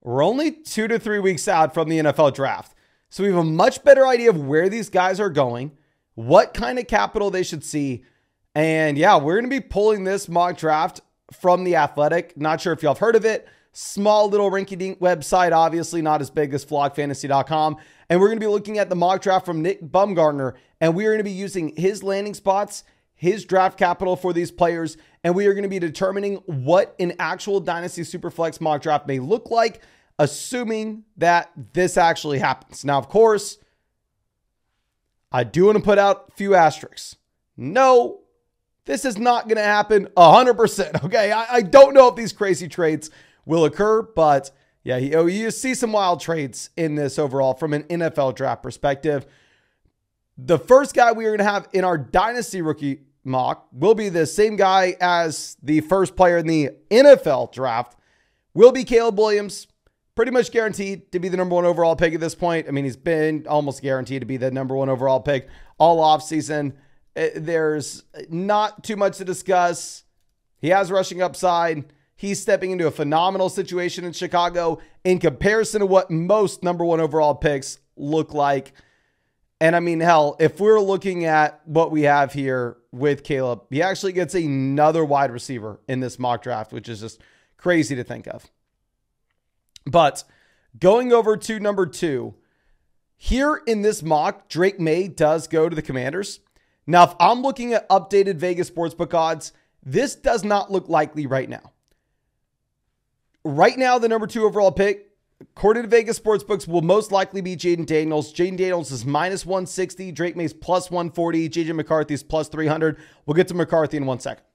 We're only 2 to 3 weeks out from the NFL draft. So we have a much better idea of where these guys are going, what kind of capital they should see. And yeah, we're going to be pulling this mock draft from The Athletic. Not sure if y'all have heard of it. Small little rinky-dink website, obviously not as big as flogfantasy.com. And we're going to be looking at the mock draft from Nick Bumgarner. And we are going to be using his landing spots, his draft capital for these players. And we are going to be determining what an actual Dynasty Superflex mock draft may look like, assuming that this actually happens. Now, of course, I do want to put out a few asterisks. No, this is not going to happen 100%. Okay, I don't know if these crazy trades will occur, but yeah, you see some wild trades in this overall from an NFL draft perspective. The first guy we are going to have in our Dynasty rookie mock will be the same guy as the first player in the NFL draft, will be Caleb Williams. Pretty much guaranteed to be the number 1 overall pick at this point. I mean, he's been almost guaranteed to be the number 1 overall pick all offseason. There's not too much to discuss. He has rushing upside. He's stepping into a phenomenal situation in Chicago in comparison to what most number 1 overall picks look like. And I mean, hell, if we're looking at what we have here with Caleb, he actually gets another wide receiver in this mock draft, which is just crazy to think of. But going over to number 2, here in this mock, Drake May does go to the Commanders. Now, if I'm looking at updated Vegas Sportsbook odds, this does not look likely right now. Right now, the number 2 overall pick, according to Vegas Sportsbooks, will most likely be Jaden Daniels. Jaden Daniels is minus 160. Drake May's plus 140. JJ McCarthy's plus 300. We'll get to McCarthy in 1 second.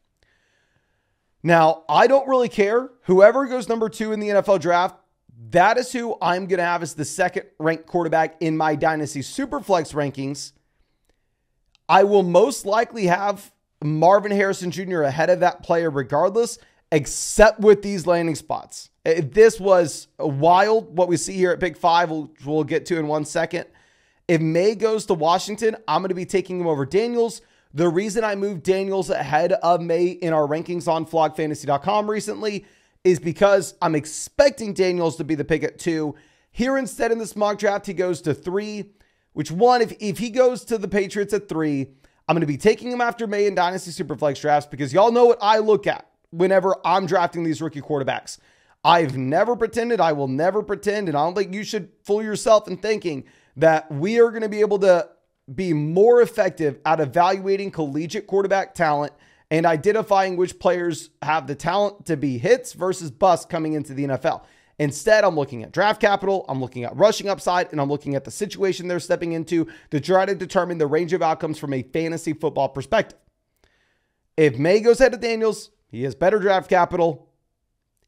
Now, I don't really care. Whoever goes number 2 in the NFL draft, that is who I'm going to have as the second ranked quarterback in my Dynasty Superflex rankings. I will most likely have Marvin Harrison Jr. ahead of that player regardless, except with these landing spots. This was wild, what we see here at pick 5, we'll get to in 1 second. If May goes to Washington, I'm going to be taking him over Daniels. The reason I moved Daniels ahead of May in our rankings on flogfantasy.com recently is because I'm expecting Daniels to be the pick at 2. Here instead in this mock draft, he goes to 3, which one, if he goes to the Patriots at 3, I'm going to be taking him after May in Dynasty Superflex drafts because y'all know what I look at whenever I'm drafting these rookie quarterbacks. I've never pretended, I will never pretend, and I don't think you should fool yourself in thinking that we are going to be able to be more effective at evaluating collegiate quarterback talent and identifying which players have the talent to be hits versus busts coming into the NFL. Instead, I'm looking at draft capital, I'm looking at rushing upside, and I'm looking at the situation they're stepping into to try to determine the range of outcomes from a fantasy football perspective. If May goes ahead of Daniels, he has better draft capital.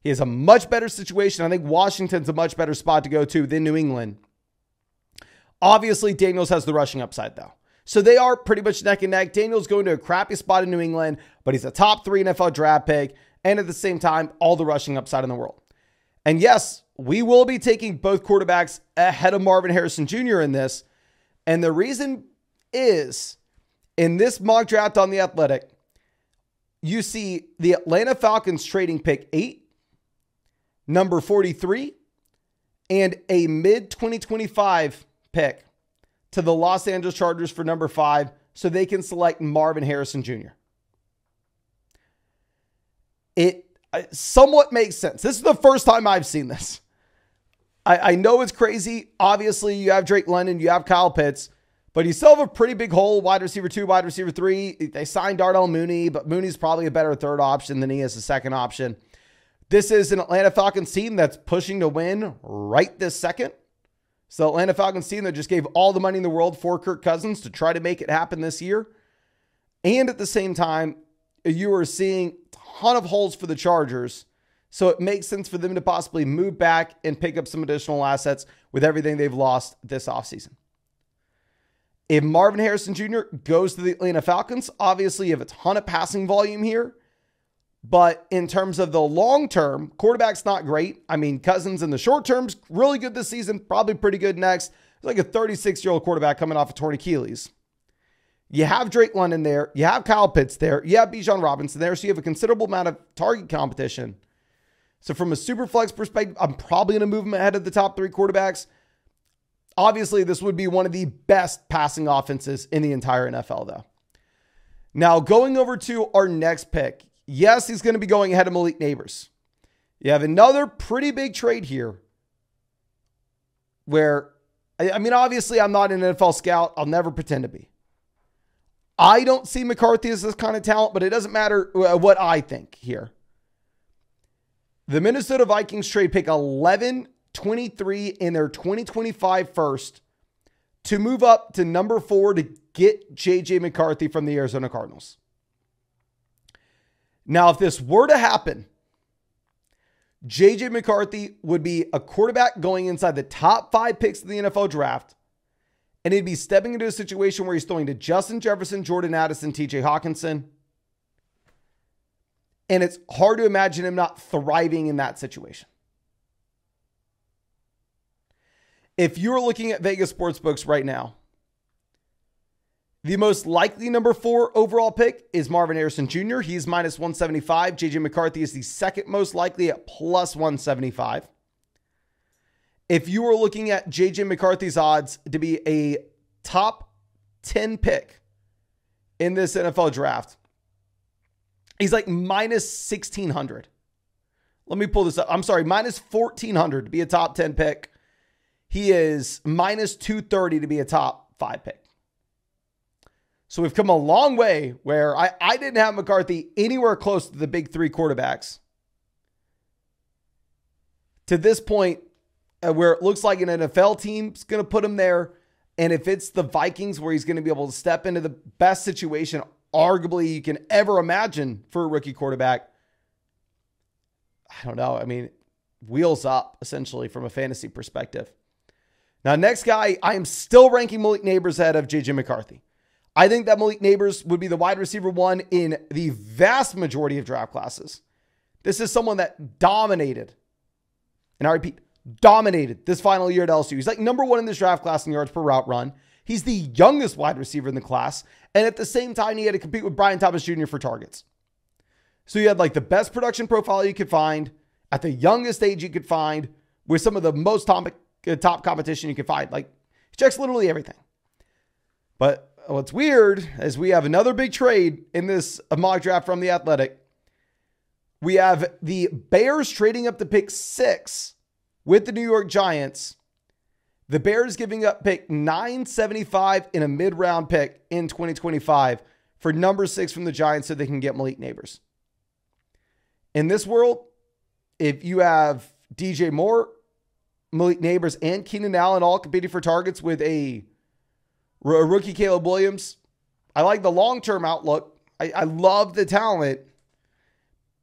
He has a much better situation. I think Washington's a much better spot to go to than New England. Obviously, Daniels has the rushing upside, though. So they are pretty much neck and neck. Daniels going to a crappy spot in New England, but he's a top 3 NFL draft pick. And at the same time, all the rushing upside in the world. And yes, we will be taking both quarterbacks ahead of Marvin Harrison Jr. in this. And the reason is, in this mock draft on The Athletic, you see the Atlanta Falcons trading pick 8, number 43, and a mid-2025 pick to the Los Angeles Chargers for number 5 so they can select Marvin Harrison Jr. It somewhat makes sense. This is the first time I've seen this. I know it's crazy. Obviously, you have Drake London, you have Kyle Pitts, but you still have a pretty big hole, wide receiver 2, wide receiver 3. They signed Darnell Mooney, but Mooney's probably a better third option than he is a second option. This is an Atlanta Falcons team that's pushing to win right this second. So Atlanta Falcons team that just gave all the money in the world for Kirk Cousins to try to make it happen this year. And at the same time, you are seeing a ton of holes for the Chargers. So it makes sense for them to possibly move back and pick up some additional assets with everything they've lost this offseason. If Marvin Harrison Jr. goes to the Atlanta Falcons, obviously you have a ton of passing volume here. But in terms of the long term, quarterback's not great. I mean, Cousins in the short term's really good this season, probably pretty good next. It's like a 36-year-old quarterback coming off of torn Achilles. You have Drake London there. You have Kyle Pitts there. You have Bijan Robinson there. So you have a considerable amount of target competition. So from a super flex perspective, I'm probably going to move him ahead of the top 3 quarterbacks. Obviously, this would be one of the best passing offenses in the entire NFL, though. Now, going over to our next pick. Yes, he's going to be going ahead of Malik Neighbors. You have another pretty big trade here where, I mean, obviously, I'm not an NFL scout. I'll never pretend to be. I don't see McCarthy as this kind of talent, but it doesn't matter what I think here. The Minnesota Vikings trade pick 11, 23 in their 2025 first to move up to number 4 to get J.J. McCarthy from the Arizona Cardinals. Now, if this were to happen, J.J. McCarthy would be a quarterback going inside the top 5 picks of the NFL draft, and he'd be stepping into a situation where he's throwing to Justin Jefferson, Jordan Addison, T.J. Hawkinson. And it's hard to imagine him not thriving in that situation. If you're looking at Vegas sportsbooks right now, the most likely number 4 overall pick is Marvin Harrison Jr. He's minus 175. J.J. McCarthy is the second most likely at plus 175. If you were looking at J.J. McCarthy's odds to be a top 10 pick in this NFL draft, he's like minus 1,600. Let me pull this up. I'm sorry, minus 1,400 to be a top 10 pick. He is minus 230 to be a top 5 pick. So we've come a long way where I didn't have McCarthy anywhere close to the big 3 quarterbacks. To this point, where it looks like an NFL team's going to put him there. And if it's the Vikings where he's going to be able to step into the best situation arguably you can ever imagine for a rookie quarterback, I don't know. I mean, wheels up essentially from a fantasy perspective. Now, next guy, I am still ranking Malik Neighbors ahead of J.J. McCarthy. I think that Malik Neighbors would be the wide receiver 1 in the vast majority of draft classes. This is someone that dominated, and I repeat, dominated this final year at LSU. He's like number 1 in this draft class in yards per route run. He's the youngest wide receiver in the class. And at the same time, he had to compete with Brian Thomas Jr. for targets. So you had like the best production profile you could find at the youngest age you could find with some of the most top competition you could find. Like, he checks literally everything. But what's weird is we have another big trade in this mock draft from The Athletic. We have the Bears trading up to pick 6 with the New York Giants. The Bears giving up pick 975 in a mid-round pick in 2025 for number 6 from the Giants so they can get Malik Neighbors. In this world, if you have DJ Moore, Malik Neighbors, and Keenan Allen all competing for targets with a rookie Caleb Williams, I like the long-term outlook. I love the talent,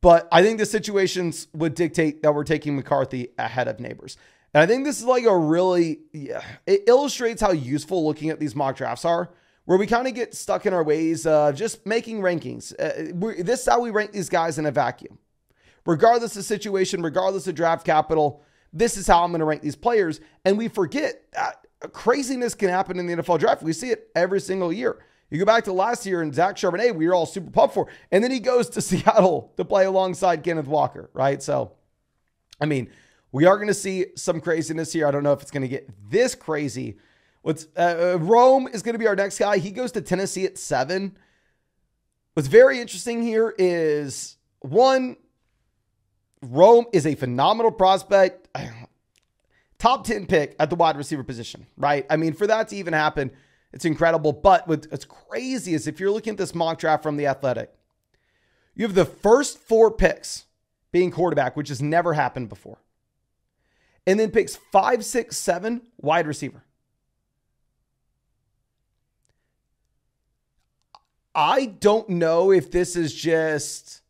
but I think the situations would dictate that we're taking McCarthy ahead of Neighbors. And I think this is like a really, it illustrates how useful looking at these mock drafts are, where we kind of get stuck in our ways of just making rankings. This is how we rank these guys in a vacuum. Regardless of situation, regardless of draft capital, this is how I'm going to rank these players. And we forget that craziness can happen in the NFL draft. We see it every single year. You go back to last year and Zach Charbonnet, we were all super pumped for. And then he goes to Seattle to play alongside Kenneth Walker, right? So, I mean, we are going to see some craziness here. I don't know if it's going to get this crazy. Rome is going to be our next guy. He goes to Tennessee at 7. What's very interesting here is, one, Rome is a phenomenal prospect. Top 10 pick at the wide receiver position, right? I mean, for that to even happen, it's incredible. But what's crazy is if you're looking at this mock draft from The Athletic, you have the first 4 picks being quarterback, which has never happened before. And then picks 5, 6, 7 wide receiver. I don't know if this is just,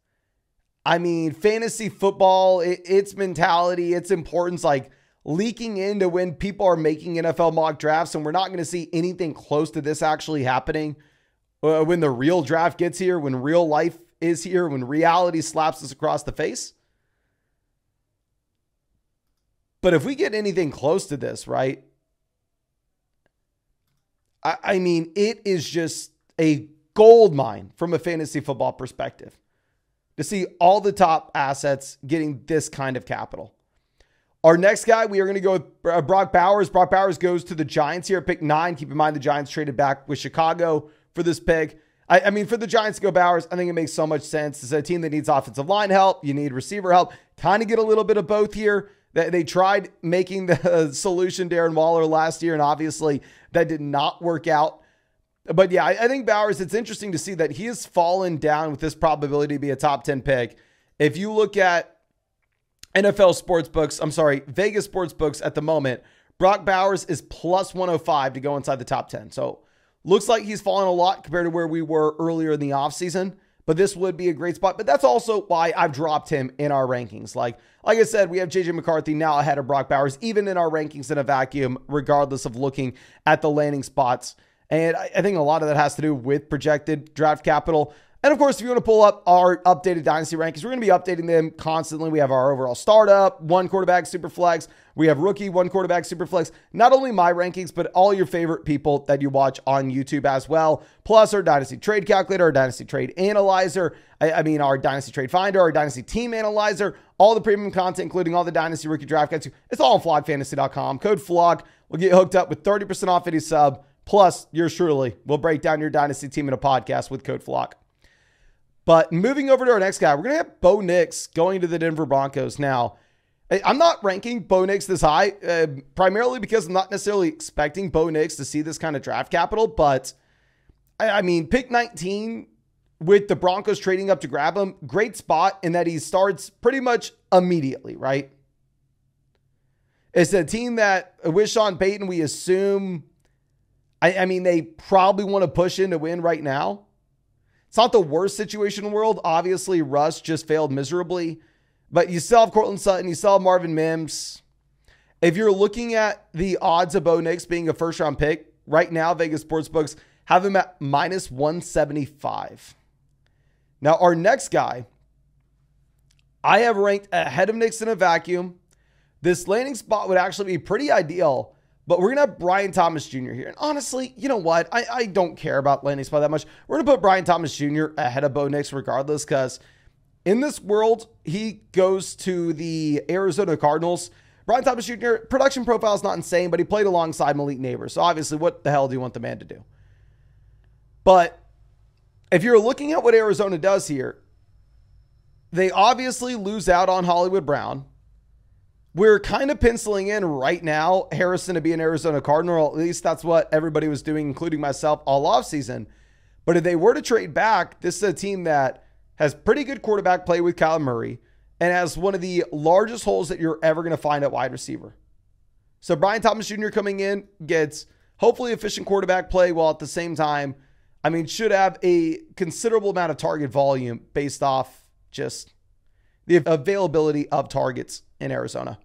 I mean, fantasy football, its mentality, its importance, like leaking into when people are making NFL mock drafts, and we're not going to see anything close to this actually happening when the real draft gets here, when real life is here, when reality slaps us across the face. But if we get anything close to this, right? I mean, it is just a gold mine from a fantasy football perspective. to see all the top assets getting this kind of capital. Our next guy, we are going to go with Brock Bowers. Brock Bowers goes to the Giants here at pick 9. Keep in mind the Giants traded back with Chicago for this pick. I mean, for the Giants to go Bowers, I think it makes so much sense. It's a team that needs offensive line help. You need receiver help. Kind of get a little bit of both here. They tried making the solution Darren Waller last year, and obviously that did not work out. But yeah, I think Bowers, it's interesting to see that he has fallen down with this probability to be a top 10 pick. If you look at Vegas sportsbooks at the moment, Brock Bowers is plus 105 to go inside the top 10. So looks like he's fallen a lot compared to where we were earlier in the offseason, but this would be a great spot. But that's also why I've dropped him in our rankings. Like I said, we have JJ McCarthy now ahead of Brock Bowers, even in our rankings in a vacuum, regardless of looking at the landing spots. And I think a lot of that has to do with projected draft capital. And of course, if you want to pull up our updated Dynasty rankings, we're going to be updating them constantly. We have our overall startup, 1 quarterback super flex. We have rookie, 1 quarterback super flex. Not only my rankings, but all your favorite people that you watch on YouTube as well. Plus our Dynasty trade calculator, our Dynasty trade analyzer. Our Dynasty trade finder, our Dynasty team analyzer, all the premium content, including all the Dynasty rookie draft guides. It's all on flogfantasy.com. Code FLOG will get you hooked up with 30% off any sub. Plus, yours truly will break down your Dynasty team in a podcast with Code FLOG. But moving over to our next guy, we're going to have Bo Nix going to the Denver Broncos. Now, I'm not ranking Bo Nix this high, primarily because I'm not necessarily expecting Bo Nix to see this kind of draft capital. But, pick 19 with the Broncos trading up to grab him, great spot in that he starts pretty much immediately, right? It's a team that with Sean Payton, we assume, they probably want to push in to win right now. It's not the worst situation in the world. Obviously, Russ just failed miserably. But you still have Cortland Sutton. You still have Marvin Mims. If you're looking at the odds of Bo Nix being a first-round pick, right now, Vegas Sportsbooks have him at minus 175. Now, our next guy, I have ranked ahead of Nix in a vacuum. This landing spot would actually be pretty ideal. But we're going to have Brian Thomas Jr. here. And honestly, you know what? I don't care about landing spot that much. We're going to put Brian Thomas Jr. ahead of Bo Nix regardless, because in this world, he goes to the Arizona Cardinals. Brian Thomas Jr., production profile is not insane, but he played alongside Malik Neighbors. So obviously, what the hell do you want the man to do? But if you're looking at what Arizona does here, they obviously lose out on Hollywood Brown. We're kind of penciling in right now Harrison to be an Arizona Cardinal. At least that's what everybody was doing, including myself, all offseason. But if they were to trade back, this is a team that has pretty good quarterback play with Kyler Murray and has one of the largest holes that you're ever going to find at wide receiver. So Brian Thomas Jr. coming in gets hopefully efficient quarterback play, while at the same time, should have a considerable amount of target volume based off just the availability of targets in Arizona.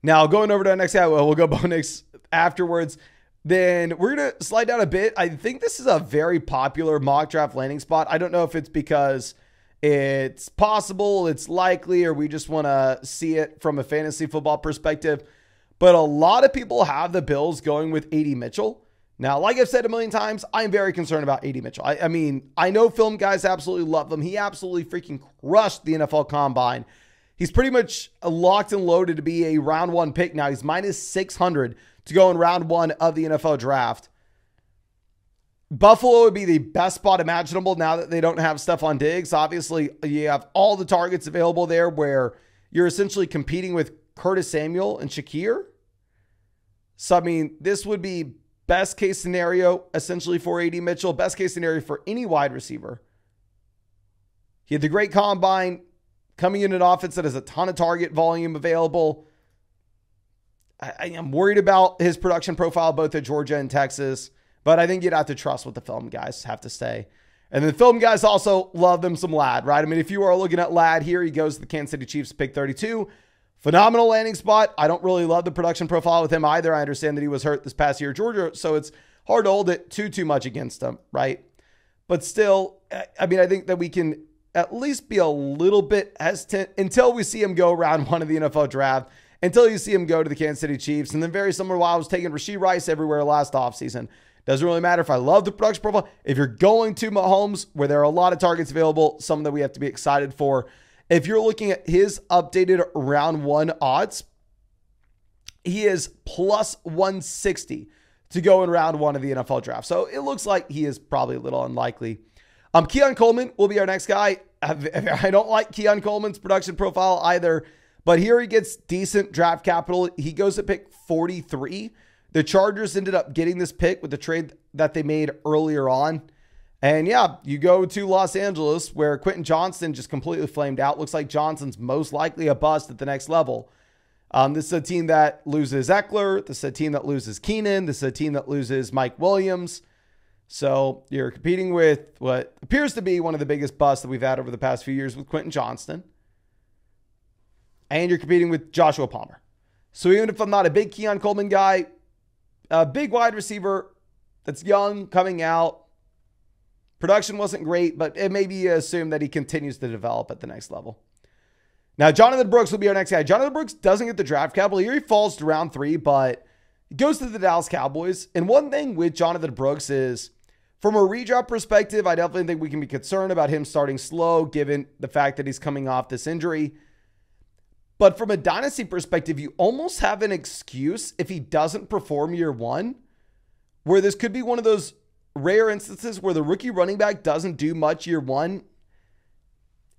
Now, going over to our next guy, we'll go Bo Nix afterwards. Then we're going to slide down a bit. I think this is a very popular mock draft landing spot. I don't know if it's because it's possible, it's likely, or we just want to see it from a fantasy football perspective. But a lot of people have the Bills going with A.D. Mitchell. Now, like I've said a million times, I'm very concerned about A.D. Mitchell. I know film guys absolutely love him. He absolutely freaking crushed the NFL Combine. He's pretty much locked and loaded to be a round 1 pick now. He's minus 600 to go in round 1 of the NFL draft. Buffalo would be the best spot imaginable now that they don't have Stephon Diggs. Obviously, you have all the targets available there where you're essentially competing with Curtis Samuel and Shakir. So, this would be best case scenario essentially for A.D. Mitchell. Best case scenario for any wide receiver. He had the great combine, coming in an offense that has a ton of target volume available. I am worried about his production profile both at Georgia and Texas, but I think you'd have to trust what the film guys have to say. And the film guys also love them some Ladd, right? If you are looking at Ladd here, he goes to the Kansas City Chiefs, pick 32. Phenomenal landing spot. I don't really love the production profile with him either. I understand that he was hurt this past year at Georgia, so it's hard to hold it too much against him, right? But still, I think that we can at least be a little bit hesitant until we see him go round 1 of the NFL draft, until you see him go to the Kansas City Chiefs. And then very similar to why I was taking Rashee Rice everywhere last offseason. Doesn't really matter if I love the production profile. If you're going to Mahomes, where there are a lot of targets available, some that we have to be excited for. If you're looking at his updated round 1 odds, he is plus 160 to go in round 1 of the NFL draft. So it looks like he is probably a little unlikely. Keon Coleman will be our next guy. I don't like Keon Coleman's production profile either, but here he gets decent draft capital. He goes at pick 43. The Chargers ended up getting this pick with the trade that they made earlier on. And yeah, you go to Los Angeles where Quentin Johnston just completely flamed out. Looks like Johnson's most likely a bust at the next level. This is a team that loses Eckler. This is a team that loses Keenan. This is a team that loses Mike Williams. So you're competing with what appears to be one of the biggest busts that we've had over the past few years with Quentin Johnston. And you're competing with Joshua Palmer. So even if I'm not a big Keon Coleman guy, a big wide receiver that's young, coming out, production wasn't great, but it may be assumed that he continues to develop at the next level. Now, Jonathan Brooks will be our next guy. Jonathan Brooks doesn't get the draft capital. Here he falls to round 3, but he goes to the Dallas Cowboys. And one thing with Jonathan Brooks is, from a redraft perspective, I definitely think we can be concerned about him starting slow, given the fact that he's coming off this injury. But from a dynasty perspective, you almost have an excuse if he doesn't perform year 1, where this could be one of those rare instances where the rookie running back doesn't do much year 1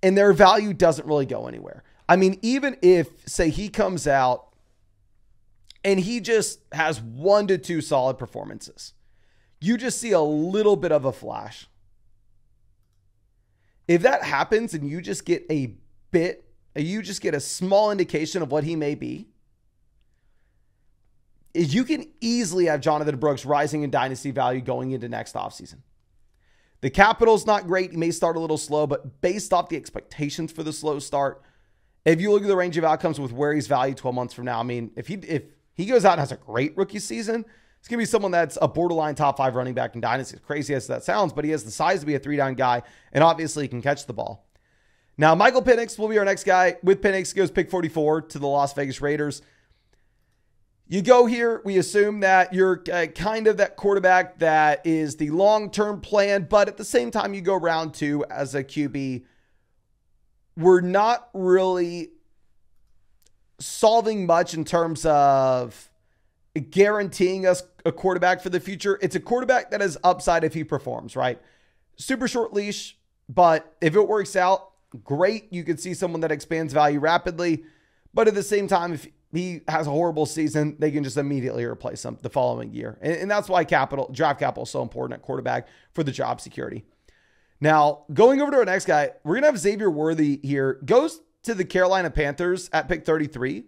and their value doesn't really go anywhere. I mean, even if, say, he comes out and he just has 1 to 2 solid performances, you just see a little bit of a flash. If that happens and you just get a small indication of what he may be, is you can easily have Jonathan Brooks rising in dynasty value going into next offseason. The capital's not great. He may start a little slow, but based off the expectations for the slow start, if you look at the range of outcomes with where he's valued 12 months from now, I mean, if he goes out and has a great rookie season, it's going to be someone that's a borderline top 5 running back in dynasty. As crazy as that sounds, but he has the size to be a 3-down guy, and obviously he can catch the ball. Now, Michael Penix will be our next guy. With Penix, goes pick 44 to the Las Vegas Raiders. You go here, we assume that you're kind of that quarterback that is the long-term plan, but at the same time, you go round 2 as a QB. We're not really solving much in terms of guaranteeing us a quarterback for the future. It's a quarterback that has upside if he performs, right? Super short leash, but if it works out, great. You could see someone that expands value rapidly, but at the same time, if he has a horrible season, they can just immediately replace him the following year. And that's why draft capital is so important at quarterback for the job security. Now, going over to our next guy, we're going to have Xavier Worthy here. Goes to the Carolina Panthers at pick 33.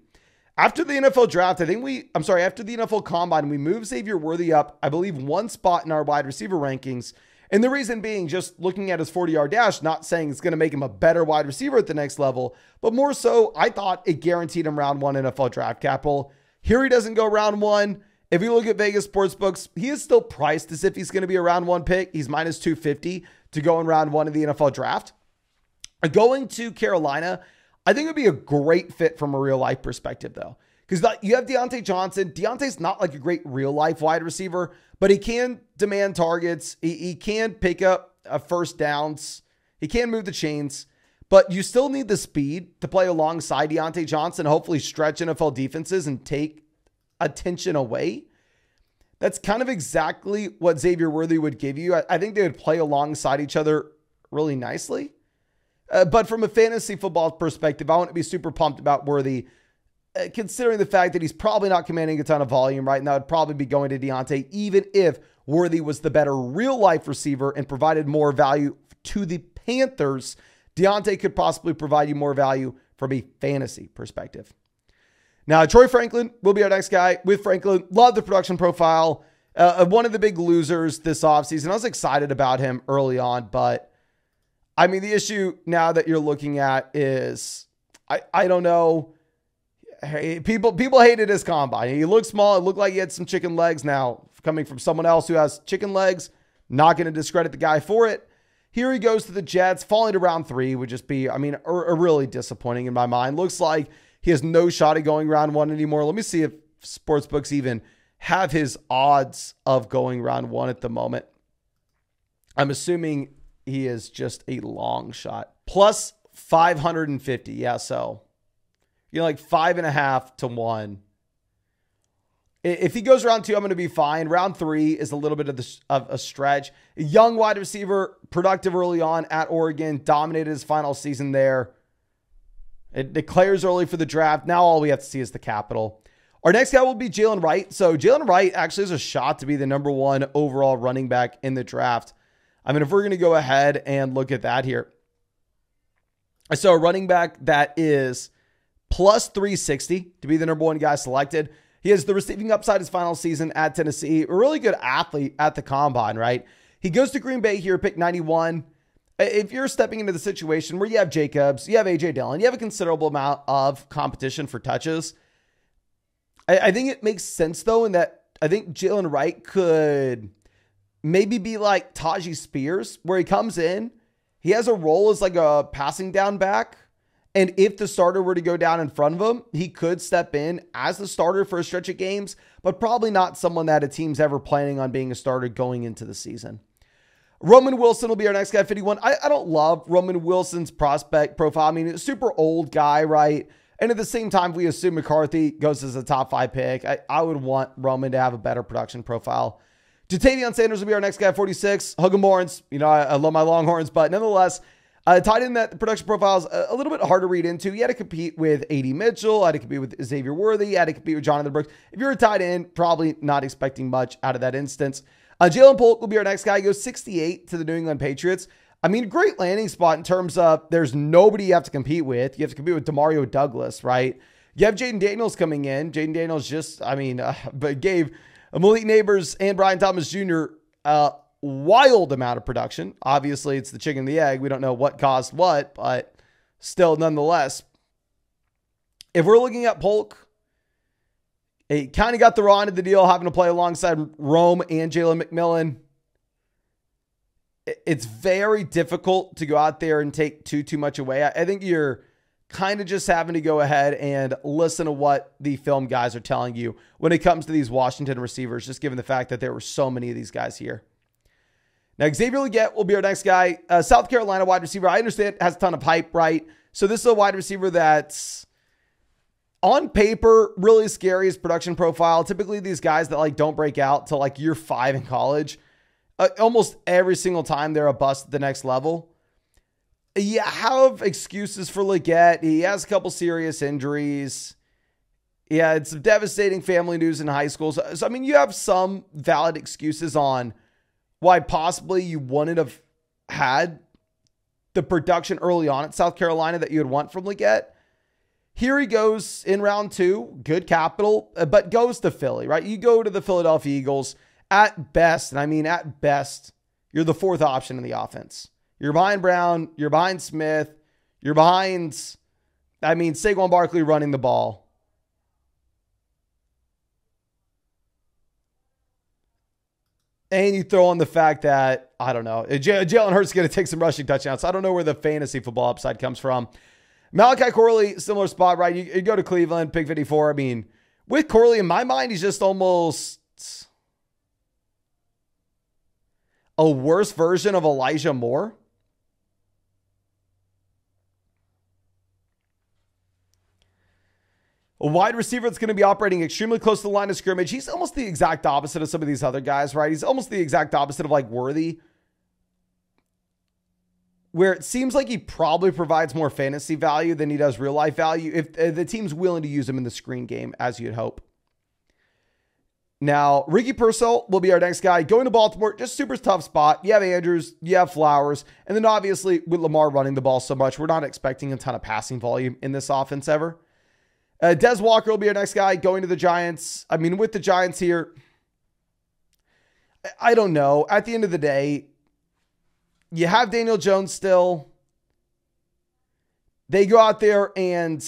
After the NFL draft, after the NFL combine, we moved Xavier Worthy up, I believe, 1 spot in our wide receiver rankings. And the reason being, just looking at his 40-yard dash, not saying it's going to make him a better wide receiver at the next level, but more so, I thought it guaranteed him round 1 NFL draft capital. Here he doesn't go round 1. If you look at Vegas sportsbooks, he is still priced as if he's going to be a round 1 pick. He's minus 250 to go in round 1 of the NFL draft. Going to Carolina, I think it would be a great fit from a real-life perspective, though. Because you have Deontay Johnson. Deontay's not like a great real-life wide receiver, but he can demand targets. He can pick up first downs. He can move the chains. But you still need the speed to play alongside Deontay Johnson, hopefully stretch NFL defenses and take attention away. That's kind of exactly what Xavier Worthy would give you. I think they would play alongside each other really nicely. But from a fantasy football perspective, I want to be super pumped about Worthy, considering the fact that he's probably not commanding a ton of volume, right? And that would probably be going to Deontay, even if Worthy was the better real-life receiver and provided more value to the Panthers. Deontay could possibly provide you more value from a fantasy perspective. Now, Troy Franklin will be our next guy. With Franklin, love the production profile. One of the big losers this offseason. I was excited about him early on, but I mean, the issue now that you're looking at is, I don't know. Hey, people hated his combine. He looked small. It looked like he had some chicken legs. Now, coming from someone else who has chicken legs, not going to discredit the guy for it. Here he goes to the Jets. Falling to round 3 would just be, really disappointing in my mind. Looks like he has no shot at going round 1 anymore. Let me see if sportsbooks even have his odds of going round 1 at the moment. I'm assuming he is just a long shot. Plus 550. Yeah, so you're like 5.5 to 1. If he goes round 2, I'm going to be fine. Round 3 is a little bit of a stretch. A young wide receiver, productive early on at Oregon, dominated his final season there. It declares early for the draft. Now all we have to see is the capital. Our next guy will be Jalen Wright. So Jalen Wright actually has a shot to be the number 1 overall running back in the draft. I mean, if we're going to go ahead and look at that here. So a running back that is plus 360 to be the number 1 guy selected. He has the receiving upside his final season at Tennessee. A really good athlete at the combine, right? He goes to Green Bay here, pick 91. If you're stepping into the situation where you have Jacobs, you have A.J. Dillon, you have a considerable amount of competition for touches, I think it makes sense, though, in that I think Jalen Wright could maybe be like Tajee Spears, where he comes in, he has a role as like a passing down back, and if the starter were to go down in front of him, he could step in as the starter for a stretch of games, but probably not someone that a team's ever planning on being a starter going into the season. Roman Wilson will be our next guy, 51. I don't love Roman Wilson's prospect profile. I mean, a super old guy, right? And at the same time, if we assume McCarthy goes as a top 5 pick, I would want Roman to have a better production profile. Jatavion Sanders will be our next guy, 46. Hug 'em Horns. You know, I love my Longhorns, but nonetheless, tied in that the production profile is a little bit hard to read into. He had to compete with A.D. Mitchell, had to compete with Xavier Worthy, had to compete with Jonathan Brooks. If you're a tight end, probably not expecting much out of that instance. Jalen Polk will be our next guy. He goes 68 to the New England Patriots. I mean, great landing spot in terms of there's nobody you have to compete with. You have to compete with Demario Douglas, right? You have Jaden Daniels coming in. Jaden Daniels but gave Malik Neighbors and Brian Thomas Jr. a wild amount of production. Obviously, it's the chicken and the egg. We don't know what caused what, but still, nonetheless, if we're looking at Polk, he kind of got the raw end of the deal, having to play alongside Rome and Jalen McMillan. It's very difficult to go out there and take too much away. I think you're kind of just having to go ahead and listen to what the film guys are telling you when it comes to these Washington receivers, just given the fact that there were so many of these guys here. Now, Xavier Legette will be our next guy. South Carolina wide receiver. I understand has a ton of hype, right? So this is a wide receiver that's on paper really scary as production profile. Typically these guys that like don't break out till like year 5 in college. Almost every single time they're a bust at the next level. You have excuses for Legette. He has a couple serious injuries. Yeah, it's some devastating family news in high school. So, I mean, you have some valid excuses on why possibly you wouldn't have had the production early on at South Carolina that you would want from Legette. Here he goes in round 2, good capital, but goes to Philly, right? You go to the Philadelphia Eagles. At best, and I mean at best, you're the 4th option in the offense. You're behind Brown, you're behind Smith, you're behind, Saquon Barkley running the ball. And you throw on the fact that, I don't know, Jalen Hurts is going to take some rushing touchdowns. So I don't know where the fantasy football upside comes from. Malachi Corley, similar spot, right? You go to Cleveland, pick 54. I mean, with Corley, in my mind, he's just almost a worse version of Elijah Moore. A wide receiver that's going to be operating extremely close to the line of scrimmage. He's almost the exact opposite of some of these other guys, right? He's almost the exact opposite of like Worthy, where it seems like he probably provides more fantasy value than he does real life value if the team's willing to use him in the screen game, as you'd hope. Now, Ricky Pearsall will be our next guy. Going to Baltimore, just super tough spot. You have Andrews, you have Flowers, and then obviously with Lamar running the ball so much, we're not expecting a ton of passing volume in this offense ever. Des Walker will be our next guy. Going to the Giants. I mean, with the Giants here, I don't know. At the end of the day, you have Daniel Jones still. They go out there and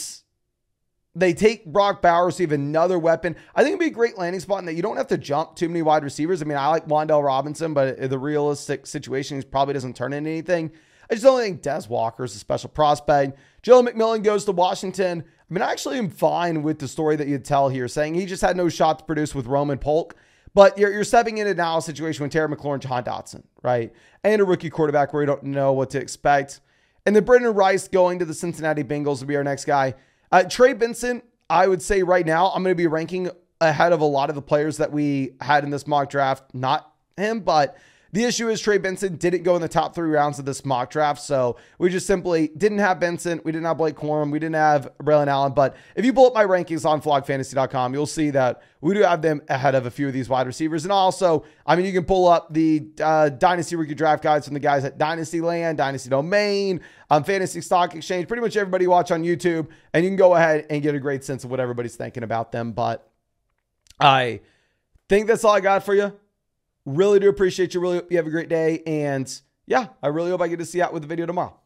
they take Brock Bowers, so you have another weapon. I think it'd be a great landing spot in that you don't have to jump too many wide receivers. I mean, I like Wan'Dale Robinson, but the realistic situation, he probably doesn't turn into anything. I just don't think Des Walker is a special prospect. Jalen McMillan goes to Washington. I mean, I actually am fine with the story that you tell here, saying he just had no shot to produce with Roman Polk. But you're stepping into now a situation with Terry McLaurin, Jahan Dotson, right? And a rookie quarterback where you don't know what to expect. And then Brendan Rice going to the Cincinnati Bengals will be our next guy. Trey Benson, I would say right now, I'm going to be ranking ahead of a lot of the players that we had in this mock draft. Not him, but the issue is Trey Benson didn't go in the top 3 rounds of this mock draft. So we just simply didn't have Benson. We didn't have Blake Corum. We didn't have Braylon Allen. But if you pull up my rankings on flogfantasy.com, you'll see that we do have them ahead of a few of these wide receivers. And also, I mean, you can pull up the Dynasty rookie draft guides from the guys at Dynasty Land, Dynasty Domain, Fantasy Stock Exchange, pretty much everybody you watch on YouTube. And you can go ahead and get a great sense of what everybody's thinking about them. But I think that's all I got for you. Really do appreciate you. Really hope you have a great day. And yeah, I really hope I get to see you out with the video tomorrow.